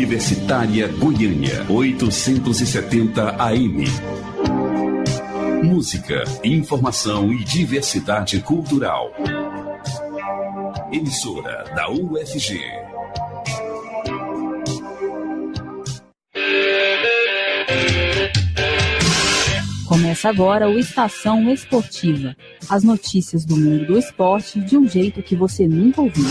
Universitária Goiânia, 870 AM. Música, informação e diversidade cultural. Emissora da UFG. Começa agora o Estação Esportiva. As notícias do mundo do esporte de um jeito que você nunca ouviu.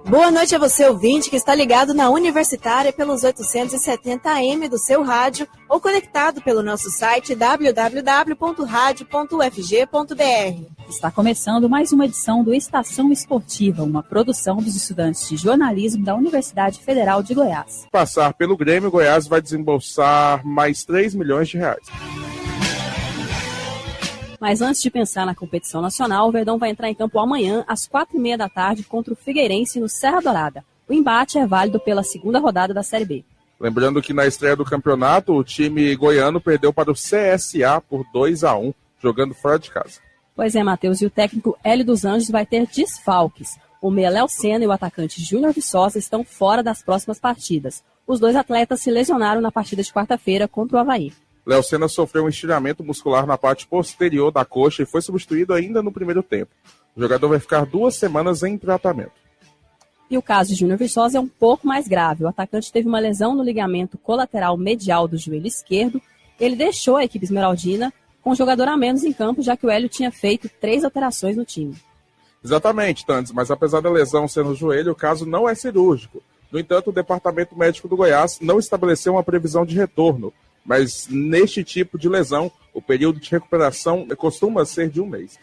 Boa noite a você, ouvinte, que está ligado na Universitária pelos 870 AM do seu rádio ou conectado pelo nosso site www.radio.ufg.br. Está começando mais uma edição do Estação Esportiva, uma produção dos estudantes de jornalismo da Universidade Federal de Goiás. Passar pelo Grêmio, Goiás vai desembolsar mais 3 milhões de reais. Mas antes de pensar na competição nacional, o Verdão vai entrar em campo amanhã, às 4h30 da tarde, contra o Figueirense, no Serra Dourada. O embate é válido pela segunda rodada da Série B. Lembrando que na estreia do campeonato, o time goiano perdeu para o CSA por 2-1, jogando fora de casa. Pois é, Matheus, e o técnico Hélio dos Anjos vai ter desfalques. O meia Léo Senna e o atacante Júnior Viçosa estão fora das próximas partidas. Os dois atletas se lesionaram na partida de quarta-feira contra o Avaí. Léo Senna sofreu um estiramento muscular na parte posterior da coxa e foi substituído ainda no primeiro tempo. O jogador vai ficar 2 semanas em tratamento. E o caso de Júnior Viçosa é um pouco mais grave. O atacante teve uma lesão no ligamento colateral medial do joelho esquerdo. Ele deixou a equipe esmeraldina com um jogador a menos em campo, já que o Hélio tinha feito 3 alterações no time. Exatamente, Tandes, mas apesar da lesão ser no joelho, o caso não é cirúrgico. No entanto, o Departamento Médico do Goiás não estabeleceu uma previsão de retorno. Mas neste tipo de lesão, o período de recuperação costuma ser de 1 mês.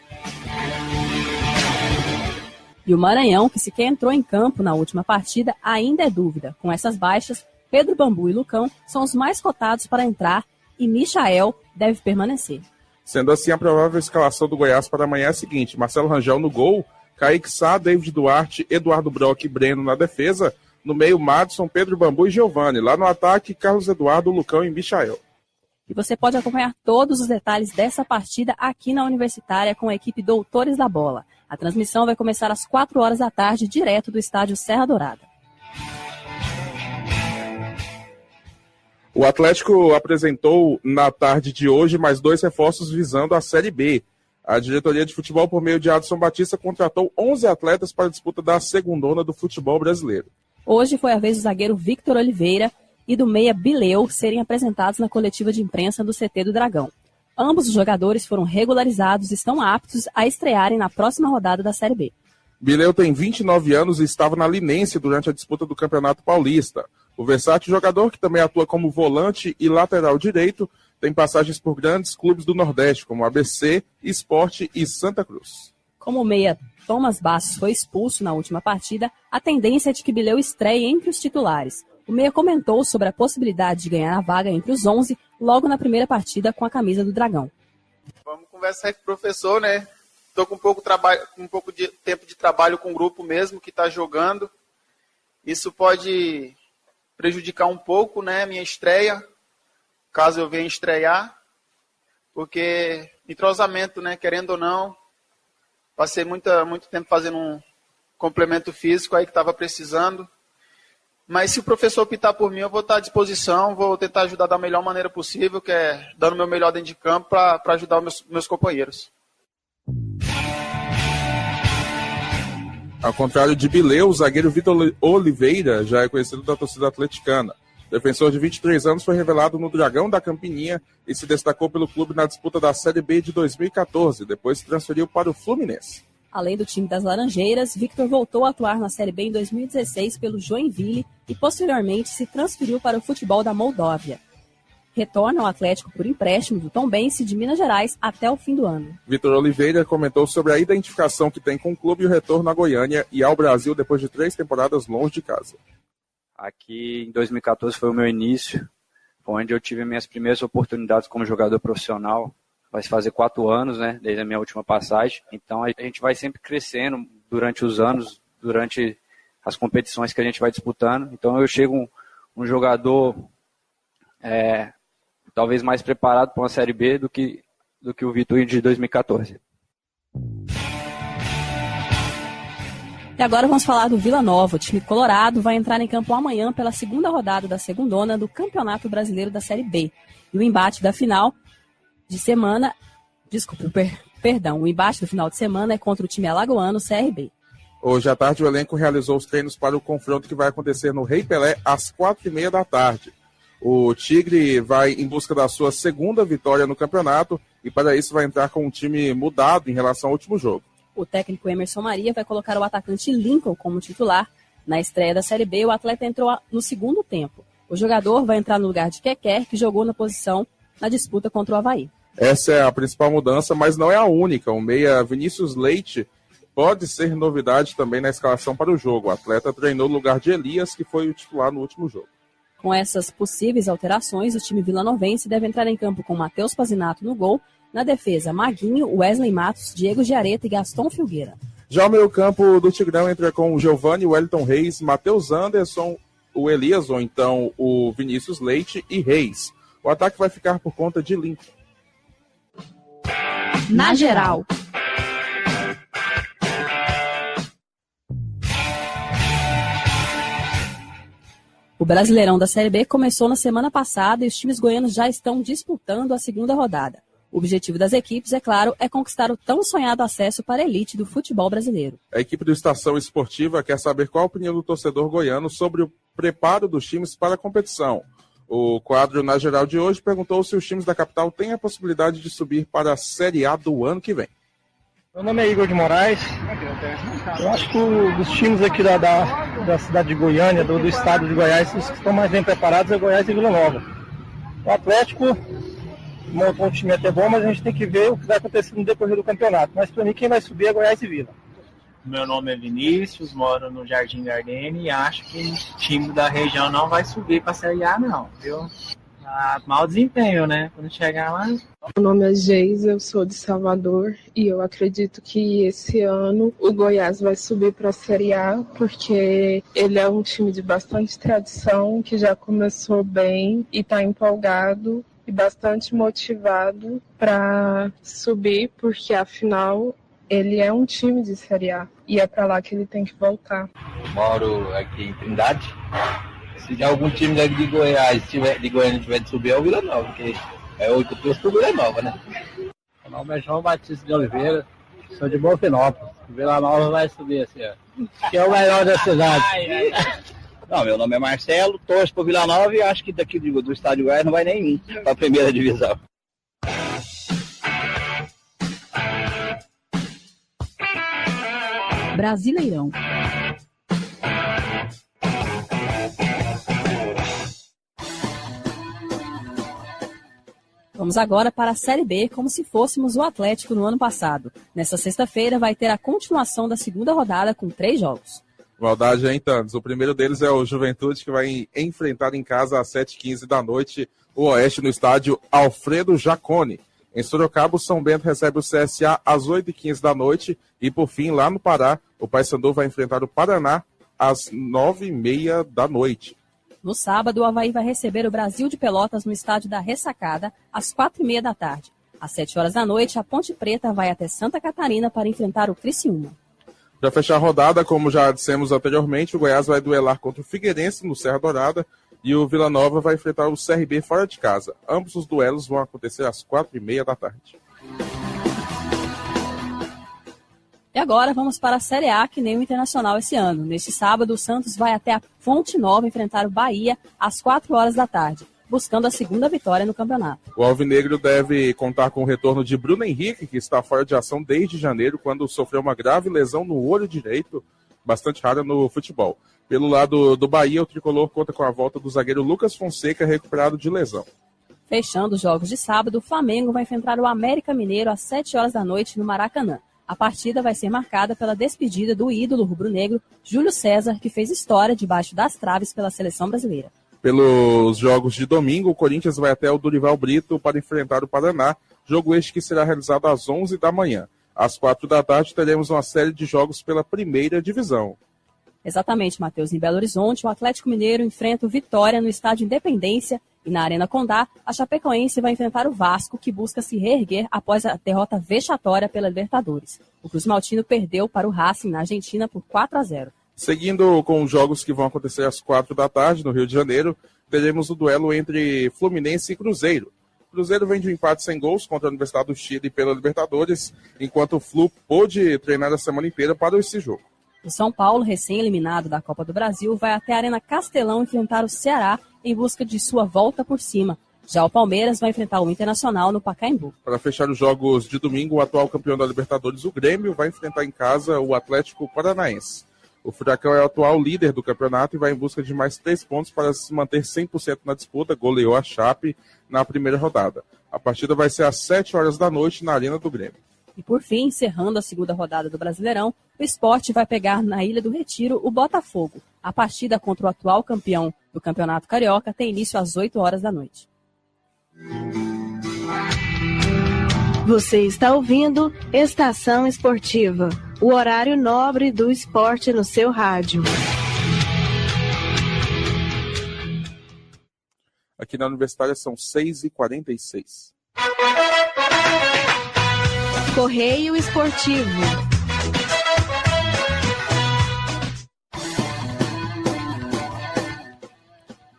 E o Maranhão, que sequer entrou em campo na última partida, ainda é dúvida. Com essas baixas, Pedro Bambu e Lucão são os mais cotados para entrar e Michael deve permanecer. Sendo assim, a provável escalação do Goiás para amanhã é a seguinte: Marcelo Rangel no gol, Kaique Sá, David Duarte, Eduardo Brock e Breno na defesa. No meio, Madison, Pedro Bambu e Giovani. Lá no ataque, Carlos Eduardo, Lucão e Michael. E você pode acompanhar todos os detalhes dessa partida aqui na Universitária com a equipe Doutores da Bola. A transmissão vai começar às 4h da tarde, direto do estádio Serra Dourada. O Atlético apresentou na tarde de hoje mais 2 reforços visando a Série B. A diretoria de futebol, por meio de Adson Batista, contratou 11 atletas para a disputa da segundona do futebol brasileiro. Hoje foi a vez do zagueiro Victor Oliveira e do meia Bileu serem apresentados na coletiva de imprensa do CT do Dragão. Ambos os jogadores foram regularizados e estão aptos a estrearem na próxima rodada da Série B. Bileu tem 29 anos e estava na Linense durante a disputa do Campeonato Paulista. O versátil jogador, que também atua como volante e lateral direito, tem passagens por grandes clubes do Nordeste, como ABC, Sport e Santa Cruz. Como o meia Thomas Bastos foi expulso na última partida, a tendência é de que Bileu estreie entre os titulares. O meia comentou sobre a possibilidade de ganhar a vaga entre os 11 logo na primeira partida com a camisa do Dragão. Vamos conversar com o professor, né? Estou com um pouco de tempo de trabalho com o grupo mesmo que está jogando. Isso pode prejudicar um pouco, né, minha estreia, caso eu venha estrear, porque entrosamento, né, querendo ou não, passei muito tempo fazendo um complemento físico aí que estava precisando. Mas se o professor optar por mim, eu vou estar à disposição, vou tentar ajudar da melhor maneira possível, que é dando o meu melhor dentro de campo para ajudar os meus companheiros. Ao contrário de Bileu, o zagueiro Vitor Oliveira já é conhecido da torcida atleticana. O defensor de 23 anos foi revelado no Dragão da Campininha e se destacou pelo clube na disputa da Série B de 2014, depois se transferiu para o Fluminense. Além do time das Laranjeiras, Victor voltou a atuar na Série B em 2016 pelo Joinville e posteriormente se transferiu para o futebol da Moldóvia. Retorna ao Atlético por empréstimo do Tombense de Minas Gerais até o fim do ano. Vitor Oliveira comentou sobre a identificação que tem com o clube e o retorno à Goiânia e ao Brasil depois de 3 temporadas longe de casa. Aqui em 2014 foi o meu início, foi onde eu tive minhas primeiras oportunidades como jogador profissional. Vai se fazer 4 anos, né, desde a minha última passagem. Então a gente vai sempre crescendo durante os anos, durante as competições que a gente vai disputando. Então eu chego um jogador talvez mais preparado para uma Série B do que o Vitória de 2014. E agora vamos falar do Vila Nova. O time colorado vai entrar em campo amanhã pela segunda rodada da segundona do Campeonato Brasileiro da Série B. E o embate da final de semana... o embate do final de semana é contra o time alagoano CRB. Hoje à tarde o elenco realizou os treinos para o confronto que vai acontecer no Rei Pelé às 4h30 da tarde. O Tigre vai em busca da sua segunda vitória no campeonato e para isso vai entrar com um time mudado em relação ao último jogo. O técnico Emerson Maria vai colocar o atacante Lincoln como titular. Na estreia da Série B, o atleta entrou no segundo tempo. O jogador vai entrar no lugar de Keker, que jogou na posição na disputa contra o Avaí. Essa é a principal mudança, mas não é a única. O meia Vinícius Leite pode ser novidade também na escalação para o jogo. O atleta treinou no lugar de Elias, que foi o titular no último jogo. Com essas possíveis alterações, o time vilanovense deve entrar em campo com Matheus Pazinato no gol. Na defesa, Maguinho, Wesley Matos, Diego Giareta e Gaston Filgueira. Já o meio-campo do Tigrão entra com o Giovani, Wellington Reis, Matheus Anderson, o Elias, ou então o Vinícius Leite e Reis. O ataque vai ficar por conta de Lincoln. Na geral. O Brasileirão da Série B começou na semana passada e os times goianos já estão disputando a segunda rodada. O objetivo das equipes, é claro, é conquistar o tão sonhado acesso para a elite do futebol brasileiro. A equipe do Estação Esportiva quer saber qual a opinião do torcedor goiano sobre o preparo dos times para a competição. O quadro Na Geral de hoje perguntou se os times da capital têm a possibilidade de subir para a Série A do ano que vem. Meu nome é Igor de Moraes. Eu acho que os times aqui da cidade de Goiânia, do estado de Goiás, os que estão mais bem preparados é Goiás e Vila Nova. O Atlético montou um time até bom, mas a gente tem que ver o que vai acontecer no decorrer do campeonato. Mas para mim quem vai subir é Goiás e Vila. Meu nome é Vinícius, moro no Jardim Gardene e acho que o time da região não vai subir para a Série A não, viu? Mau desempenho, né? Quando chegar lá... Meu nome é Geis, eu sou de Salvador e eu acredito que esse ano o Goiás vai subir para a Série A porque ele é um time de bastante tradição, que já começou bem e está empolgado e bastante motivado para subir, porque afinal ele é um time de Série A e é para lá que ele tem que voltar. Moro aqui em Trindade. Se algum time daqui de Goiás, de Goiânia tiver de subir, é o Vila Nova, porque é o que eu trouxe pro Vila Nova, né? Meu nome é João Batista de Oliveira, sou de Bonfinópolis. O Vila Nova vai subir esse ano, que é o melhor da cidade. Não, meu nome é Marcelo, torço pro Vila Nova e acho que daqui do estado de Goiás não vai nem ir para a primeira divisão. Brasileirão. Vamos agora para a Série B, como se fôssemos o Atlético no ano passado. Nesta sexta-feira vai ter a continuação da segunda rodada com 3 jogos. Maldade, hein, Tantos? O primeiro deles é o Juventude, que vai enfrentar em casa às 7h15 da noite o Oeste no estádio Alfredo Jaconi. Em Sorocaba, o São Bento recebe o CSA às 8h15 da noite. E, por fim, lá no Pará, o Paysandu vai enfrentar o Paraná às 9h30 da noite. No sábado, o Avaí vai receber o Brasil de Pelotas no estádio da Ressacada, às 4h30 da tarde. Às 7h da noite, a Ponte Preta vai até Santa Catarina para enfrentar o Criciúma. Para fechar a rodada, como já dissemos anteriormente, o Goiás vai duelar contra o Figueirense no Serra Dourada e o Vila Nova vai enfrentar o CRB fora de casa. Ambos os duelos vão acontecer às 4h30 da tarde. E agora vamos para a Série A, que nem o Internacional esse ano. Neste sábado, o Santos vai até a Fonte Nova enfrentar o Bahia às 4h da tarde, buscando a segunda vitória no campeonato. O Alvinegro deve contar com o retorno de Bruno Henrique, que está fora de ação desde janeiro, quando sofreu uma grave lesão no olho direito, bastante rara no futebol. Pelo lado do Bahia, o tricolor conta com a volta do zagueiro Lucas Fonseca, recuperado de lesão. Fechando os jogos de sábado, o Flamengo vai enfrentar o América Mineiro às 7h da noite no Maracanã. A partida vai ser marcada pela despedida do ídolo rubro-negro Júlio César, que fez história debaixo das traves pela seleção brasileira. Pelos jogos de domingo, o Corinthians vai até o Dorival Brito para enfrentar o Paraná, jogo este que será realizado às 11 da manhã. Às 4 da tarde teremos uma série de jogos pela primeira divisão. Exatamente, Matheus. Em Belo Horizonte, o Atlético Mineiro enfrenta o Vitória no estádio Independência E na Arena Condá, a Chapecoense vai enfrentar o Vasco, que busca se reerguer após a derrota vexatória pela Libertadores. O Cruz Maltino perdeu para o Racing na Argentina por 4-0. Seguindo com os jogos que vão acontecer às 4 da tarde no Rio de Janeiro, teremos o duelo entre Fluminense e Cruzeiro. O Cruzeiro vem de um empate sem gols contra a Universidade do Chile pela Libertadores, enquanto o Flu pôde treinar a semana inteira para esse jogo. O São Paulo, recém-eliminado da Copa do Brasil, vai até a Arena Castelão enfrentar o Ceará em busca de sua volta por cima. Já o Palmeiras vai enfrentar o Internacional no Pacaembu. Para fechar os jogos de domingo, o atual campeão da Libertadores, o Grêmio, vai enfrentar em casa o Atlético Paranaense. O Furacão é o atual líder do campeonato e vai em busca de mais 3 pontos para se manter 100% na disputa. Goleou a Chape na primeira rodada. A partida vai ser às 7 horas da noite na Arena do Grêmio. E por fim, encerrando a segunda rodada do Brasileirão, o Sport vai pegar na Ilha do Retiro o Botafogo. A partida contra o atual campeão do Campeonato Carioca tem início às 8 horas da noite. Você está ouvindo Estação Esportiva, o horário nobre do esporte no seu rádio. Aqui na Universitária são 6h46. Correio Esportivo.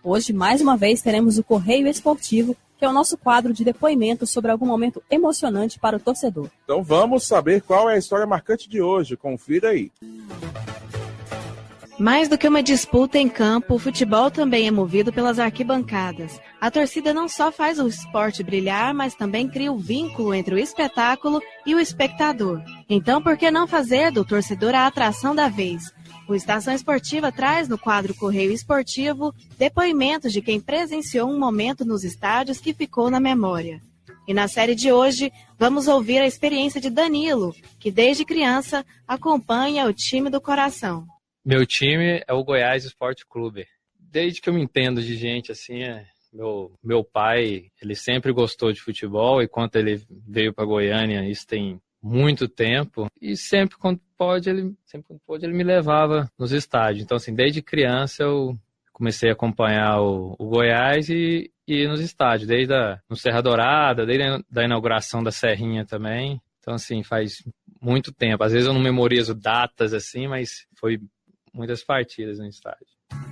Hoje, mais uma vez, teremos o Correio Esportivo, que é o nosso quadro de depoimento sobre algum momento emocionante para o torcedor. Então vamos saber qual é a história marcante de hoje. Confira aí. Mais do que uma disputa em campo, o futebol também é movido pelas arquibancadas. A torcida não só faz o esporte brilhar, mas também cria o vínculo entre o espetáculo e o espectador. Então, por que não fazer do torcedor a atração da vez? O Estação Esportiva traz no quadro Correio Esportivo depoimentos de quem presenciou um momento nos estádios que ficou na memória. E na série de hoje, vamos ouvir a experiência de Danilo, que desde criança acompanha o time do coração. Meu time é o Goiás Esporte Clube. Desde que eu me entendo de gente, assim, meu pai, ele sempre gostou de futebol e quando ele veio para Goiânia, isso tem muito tempo, e sempre quando pôde, ele me levava nos estádios. Então, assim, desde criança eu comecei a acompanhar o Goiás e ir nos estádios, no Serra Dourada, desde a inauguração da Serrinha também. Então, assim, faz muito tempo. Às vezes eu não memorizo datas, assim, mas foi muitas partidas no estádio.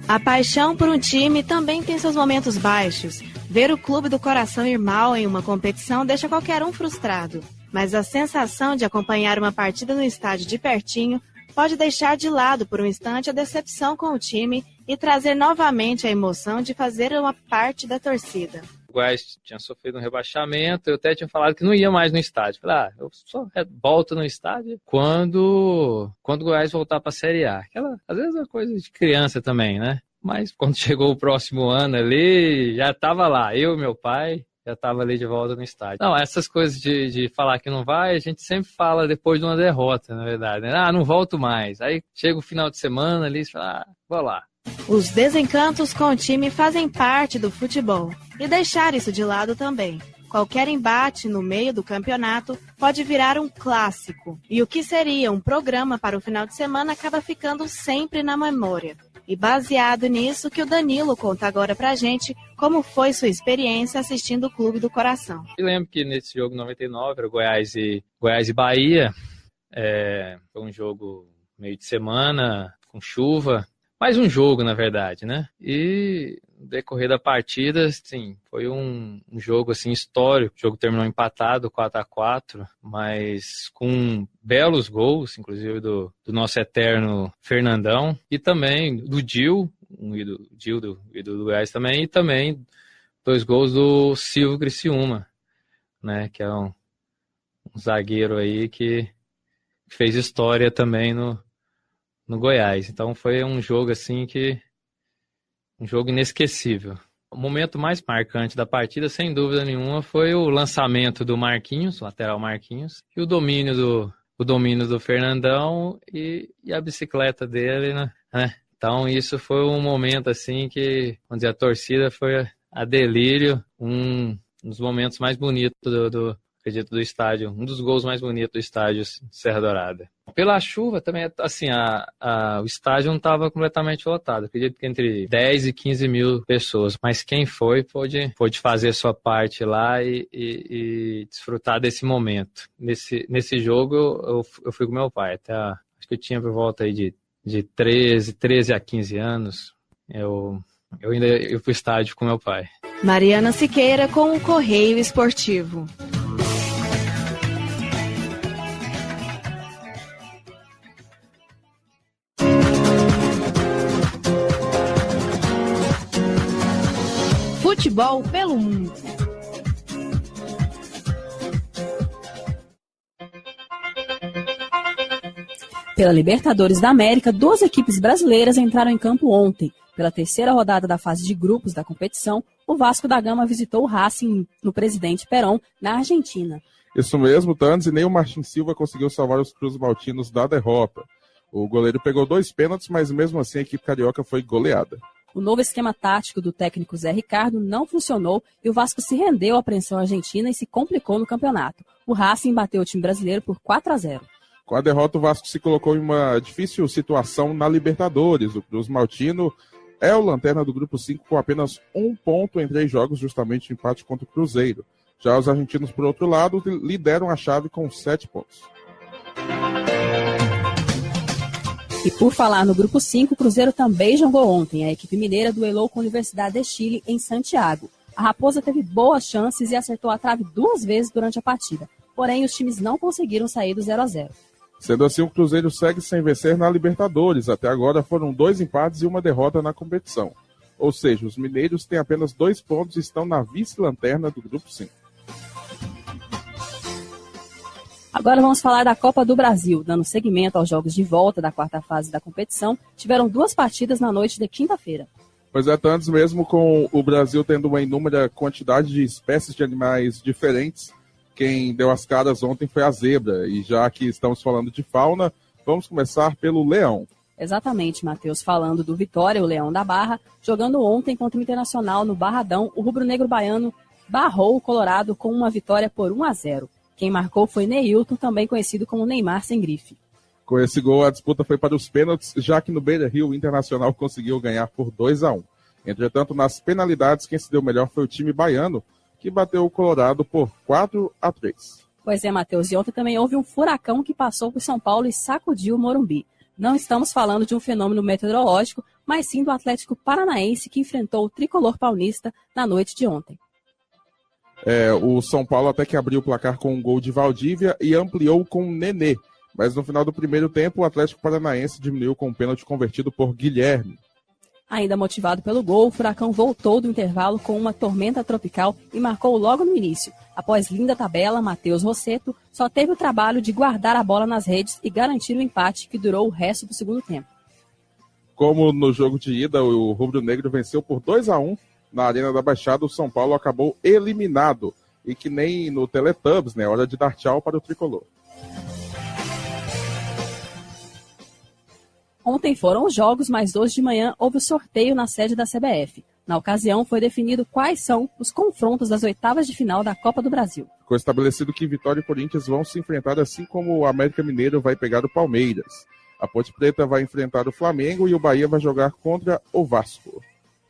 A paixão por um time também tem seus momentos baixos. Ver o clube do coração ir mal em uma competição deixa qualquer um frustrado. Mas a sensação de acompanhar uma partida no estádio de pertinho pode deixar de lado por um instante a decepção com o time e trazer novamente a emoção de fazer uma parte da torcida. O Goiás tinha sofrido um rebaixamento, eu até tinha falado que não ia mais no estádio. Falei, eu só volto no estádio quando o Goiás voltar para a Série A. Às vezes é uma coisa de criança também, né? Mas quando chegou o próximo ano ali, já estava lá, eu e meu pai, já estava ali de volta no estádio. Não, essas coisas de falar que não vai, a gente sempre fala depois de uma derrota, na verdade, né? Não volto mais. Aí chega o final de semana ali, você fala, vou lá. Os desencantos com o time fazem parte do futebol. E deixar isso de lado também. Qualquer embate no meio do campeonato pode virar um clássico. E o que seria um programa para o final de semana acaba ficando sempre na memória. E baseado nisso que o Danilo conta agora pra gente como foi sua experiência assistindo o Clube do Coração. Eu lembro que nesse jogo 99 era Goiás e Bahia. Foi um jogo meio de semana, com chuva. Mais um jogo, na verdade, né? E no decorrer da partida, sim, foi um jogo assim, histórico. O jogo terminou empatado, 4-4, mas com belos gols, inclusive do nosso eterno Fernandão, e também do Dil, do Goiás também, e também 2 gols do Silvio Criciúma, né? Que é um zagueiro aí que fez história também no Goiás. Então foi um jogo assim um jogo inesquecível. O momento mais marcante da partida, sem dúvida nenhuma, foi o lançamento do Marquinhos, o lateral Marquinhos, e o domínio do Fernandão e a bicicleta dele, né? Então isso foi um momento assim que, vamos dizer, a torcida foi a delírio, um dos momentos mais bonitos acredito, do estádio, um dos gols mais bonitos do estádio Serra Dourada. Pela chuva também, assim, o estádio não estava completamente lotado. Acredito que entre 10 e 15 mil pessoas. Mas quem foi pôde fazer sua parte lá e desfrutar desse momento. Nesse jogo eu fui com meu pai. Acho que eu tinha por volta aí de 13 a 15 anos. Eu fui pro estádio com meu pai. Mariana Siqueira com o Correio Esportivo. Futebol pelo mundo. Pela Libertadores da América, 2 equipes brasileiras entraram em campo ontem. Pela terceira rodada da fase de grupos da competição, o Vasco da Gama visitou o Racing no Presidente Perón, na Argentina. Isso mesmo, Tandes, e nem o Martin Silva conseguiu salvar os Cruz Maltinos da derrota. O goleiro pegou 2 pênaltis, mas mesmo assim a equipe carioca foi goleada. O novo esquema tático do técnico Zé Ricardo não funcionou e o Vasco se rendeu à pressão argentina e se complicou no campeonato. O Racing bateu o time brasileiro por 4-0. Com a derrota, o Vasco se colocou em uma difícil situação na Libertadores. O Cruz Maltino é o lanterna do Grupo 5 com apenas 1 ponto em 3 jogos, justamente o empate contra o Cruzeiro. Já os argentinos, por outro lado, lideram a chave com 7 pontos. E por falar no Grupo 5, o Cruzeiro também jogou ontem. A equipe mineira duelou com a Universidade de Chile em Santiago. A Raposa teve boas chances e acertou a trave 2 vezes durante a partida. Porém, os times não conseguiram sair do 0-0. Sendo assim, o Cruzeiro segue sem vencer na Libertadores. Até agora foram 2 empates e 1 derrota na competição. Ou seja, os mineiros têm apenas 2 pontos e estão na vice-lanterna do Grupo 5. Agora vamos falar da Copa do Brasil. Dando seguimento aos jogos de volta da 4ª fase da competição, tiveram 2 partidas na noite de quinta-feira. Pois é, tantos mesmo com o Brasil tendo uma inúmera quantidade de espécies de animais diferentes, quem deu as caras ontem foi a zebra. E já que estamos falando de fauna, vamos começar pelo leão. Exatamente, Matheus. Falando do Vitória, o Leão da Barra, jogando ontem contra o Internacional no Barradão, o rubro-negro baiano barrou o Colorado com uma vitória por 1-0. Quem marcou foi Neilton, também conhecido como Neymar sem grife. Com esse gol, a disputa foi para os pênaltis, já que no Beira-Rio o Internacional conseguiu ganhar por 2-1. Entretanto, nas penalidades, quem se deu melhor foi o time baiano, que bateu o Colorado por 4-3. Pois é, Matheus, e ontem também houve um furacão que passou por São Paulo e sacudiu o Morumbi. Não estamos falando de um fenômeno meteorológico, mas sim do Atlético Paranaense que enfrentou o tricolor paulista na noite de ontem. O São Paulo até que abriu o placar com um gol de Valdívia e ampliou com o Nenê. Mas no final do primeiro tempo, o Atlético Paranaense diminuiu com um pênalti convertido por Guilherme. Ainda motivado pelo gol, o Furacão voltou do intervalo com uma tormenta tropical e marcou logo no início. Após linda tabela, Matheus Rossetto só teve o trabalho de guardar a bola nas redes e garantir o empate que durou o resto do segundo tempo. Como no jogo de ida, o rubro-negro venceu por 2-1 na Arena da Baixada, o São Paulo acabou eliminado. E que nem no Teletubbies, né? Hora de dar tchau para o tricolor. Ontem foram os jogos, mas hoje de manhã houve o sorteio na sede da CBF. Na ocasião, foi definido quais são os confrontos das 8ª de final da Copa do Brasil. Ficou estabelecido que Vitória e Corinthians vão se enfrentar, assim como o América Mineiro vai pegar o Palmeiras. A Ponte Preta vai enfrentar o Flamengo e o Bahia vai jogar contra o Vasco.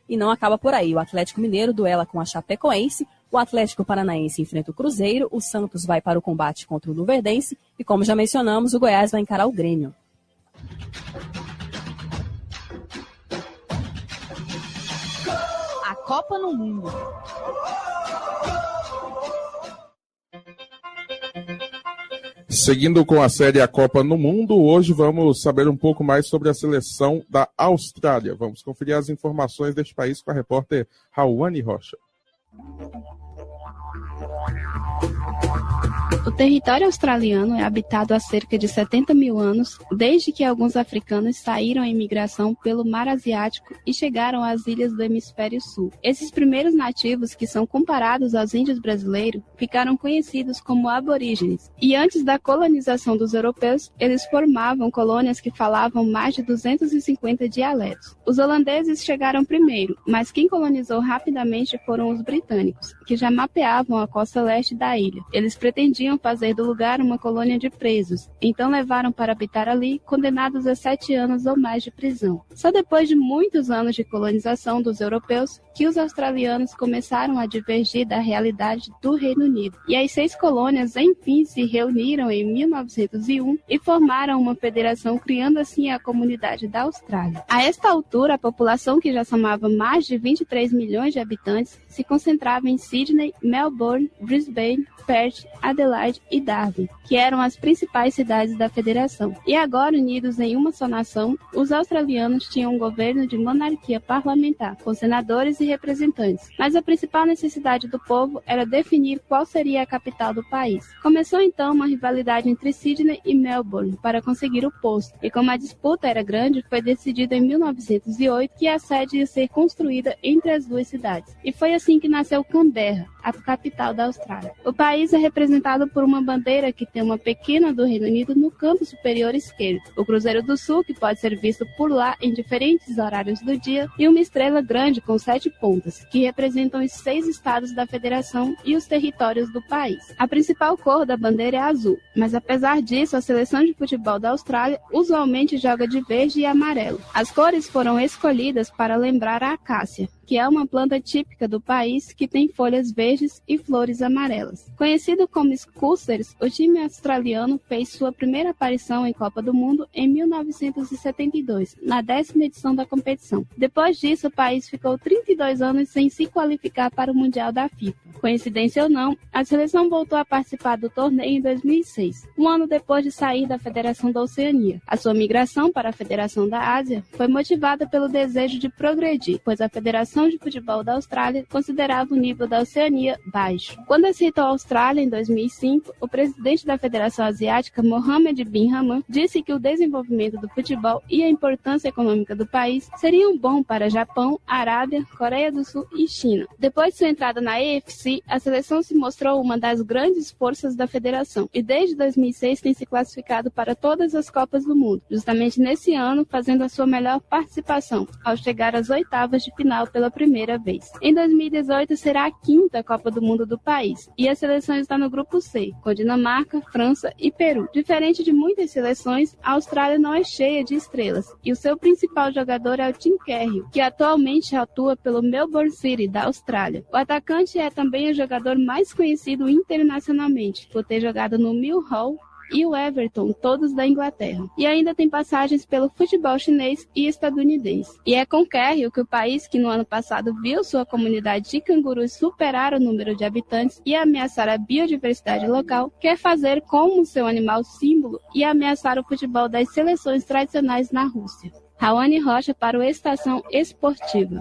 E não acaba por aí. O Atlético Mineiro duela com a Chapecoense, o Atlético Paranaense enfrenta o Cruzeiro, o Santos vai para o combate contra o Luverdense e, como já mencionamos, o Goiás vai encarar o Grêmio. A Copa no Mundo. Seguindo com a série A Copa no Mundo, hoje vamos saber um pouco mais sobre a seleção da Austrália. Vamos conferir as informações deste país com a repórter Rawane Rocha. O território australiano é habitado há cerca de 70 mil anos, desde que alguns africanos saíram em migração pelo Mar Asiático e chegaram às ilhas do Hemisfério Sul. Esses primeiros nativos, que são comparados aos índios brasileiros, ficaram conhecidos como aborígenes. E antes da colonização dos europeus, eles formavam colônias que falavam mais de 250 dialetos. Os holandeses chegaram primeiro, mas quem colonizou rapidamente foram os britânicos, que já mapeavam a costa leste da ilha. Eles pretendiam fazer do lugar uma colônia de presos, então levaram para habitar ali condenados a 7 anos ou mais de prisão. Só depois de muitos anos de colonização dos europeus que os australianos começaram a divergir da realidade do Reino Unido. E as 6 colônias, enfim, se reuniram em 1901 e formaram uma federação, criando assim a comunidade da Austrália. A esta altura, a população, que já somava mais de 23 milhões de habitantes, se concentrava em Sydney, Melbourne, Brisbane, Perth, Adelaide e Darwin, que eram as principais cidades da federação. E agora, unidos em uma só nação, os australianos tinham um governo de monarquia parlamentar, com senadores e representantes. Mas a principal necessidade do povo era definir qual seria a capital do país. Começou então uma rivalidade entre Sydney e Melbourne para conseguir o posto, e como a disputa era grande, foi decidido em 1908 que a sede ia ser construída entre as duas cidades. E foi assim que nasceu Canberra, a capital da Austrália. O país é representado por uma bandeira que tem uma pequena do Reino Unido no canto superior esquerdo, o Cruzeiro do Sul, que pode ser visto por lá em diferentes horários do dia, e uma estrela grande com 7 pontas, que representam os 6 estados da federação e os territórios do país. A principal cor da bandeira é azul, mas apesar disso, a seleção de futebol da Austrália usualmente joga de verde e amarelo. As cores foram escolhidas para lembrar a acácia, que é uma planta típica do país que tem folhas verdes e flores amarelas. Conhecido como Scousers, o time australiano fez sua primeira aparição em Copa do Mundo em 1972, na 10ª edição da competição. Depois disso, o país ficou 32 anos sem se qualificar para o Mundial da FIFA. Coincidência ou não, a seleção voltou a participar do torneio em 2006, um ano depois de sair da Federação da Oceania. A sua migração para a Federação da Ásia foi motivada pelo desejo de progredir, pois a Federação de Futebol da Austrália considerava o nível da Oceania baixo. Quando aceitou a Austrália em 2005, o presidente da Federação Asiática, Mohammed bin Haman, disse que o desenvolvimento do futebol e a importância econômica do país seriam bom para Japão, Arábia, Coreia do Sul e China. Depois de sua entrada na AFC, a seleção se mostrou uma das grandes forças da federação e desde 2006 tem se classificado para todas as Copas do Mundo, justamente nesse ano fazendo a sua melhor participação, ao chegar às 8ª de final pela primeira vez. Em 2018 será a 5ª Copa do Mundo do país e a seleção está no grupo C, com Dinamarca, França e Peru. Diferente de muitas seleções, a Austrália não é cheia de estrelas e o seu principal jogador é o Tim Cahill, que atualmente atua pelo Melbourne City da Austrália. O atacante é também o jogador mais conhecido internacionalmente, por ter jogado no Millwall e o Everton, todos da Inglaterra. E ainda tem passagens pelo futebol chinês e estadunidense. E é com Cahill que o país, que no ano passado viu sua comunidade de cangurus superar o número de habitantes e ameaçar a biodiversidade local, quer fazer como seu animal símbolo e ameaçar o futebol das seleções tradicionais na Rússia. Raoni Rocha para o Estação Esportiva.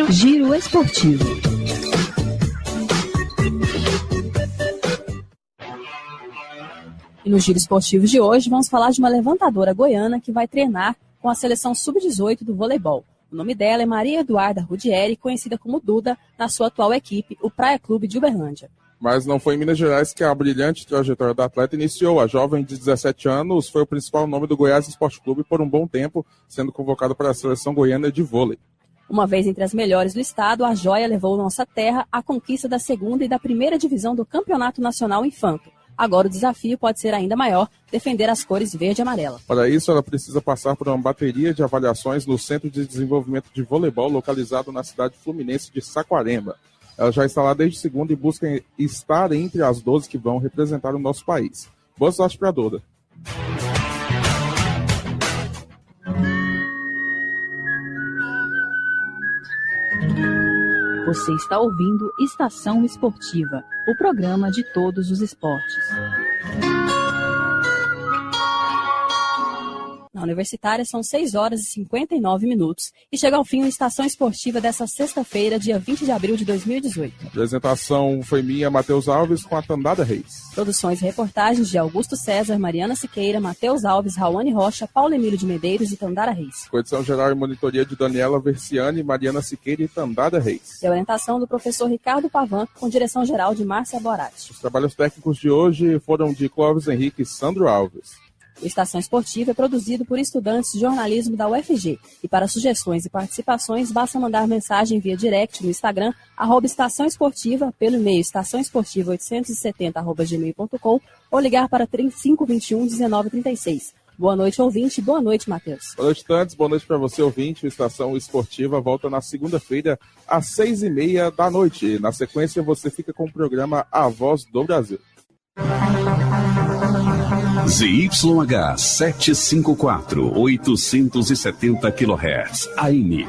Giro esportivo. E no Giro Esportivo de hoje vamos falar de uma levantadora goiana que vai treinar com a seleção sub-18 do voleibol. O nome dela é Maria Eduarda Rudieri, conhecida como Duda, na sua atual equipe, o Praia Clube de Uberlândia. Mas não foi em Minas Gerais que a brilhante trajetória da atleta iniciou. A jovem de 17 anos foi o principal nome do Goiás Esporte Clube por um bom tempo, sendo convocada para a seleção goiana de vôlei. Uma vez entre as melhores do estado, a joia levou nossa terra à conquista da 2ª e da 1ª divisão do Campeonato Nacional Infanto. Agora o desafio pode ser ainda maior, defender as cores verde e amarela. Para isso, ela precisa passar por uma bateria de avaliações no Centro de Desenvolvimento de Voleibol, localizado na cidade fluminense de Saquarema. Ela já está lá desde segunda e busca estar entre as 12 que vão representar o nosso país. Boa sorte para a Duda. Você está ouvindo Estação Esportiva, o programa de todos os esportes. Na Universitária são 6 horas e 59 minutos e chega ao fim a Estação Esportiva desta sexta-feira, dia 20 de abril de 2018. A apresentação foi minha, Matheus Alves, com a Tandara Reis. Produções e reportagens de Augusto César, Mariana Siqueira, Matheus Alves, Raoni Rocha, Paulo Emílio de Medeiros e Tandara Reis. Coedição geral e monitoria de Daniela Versiani, Mariana Siqueira e Tandara Reis. E a orientação do professor Ricardo Pavan, com direção geral de Márcia Borati. Os trabalhos técnicos de hoje foram de Clóvis Henrique e Sandro Alves. O Estação Esportiva é produzido por estudantes de jornalismo da UFG. E para sugestões e participações, basta mandar mensagem via direct no Instagram, @Estação Esportiva, pelo e-mail estaçãoesportiva870@gmail.com ou ligar para 3521-1936. Boa noite, ouvinte. Boa noite, Matheus. Boa noite, Tantes. Boa noite para você, ouvinte. O Estação Esportiva volta na segunda-feira, às 6h30 da noite. Na sequência, você fica com o programa A Voz do Brasil. ZYH 754, 870 kHz, AM.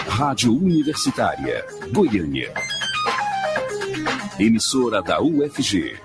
Rádio Universitária, Goiânia. Emissora da UFG.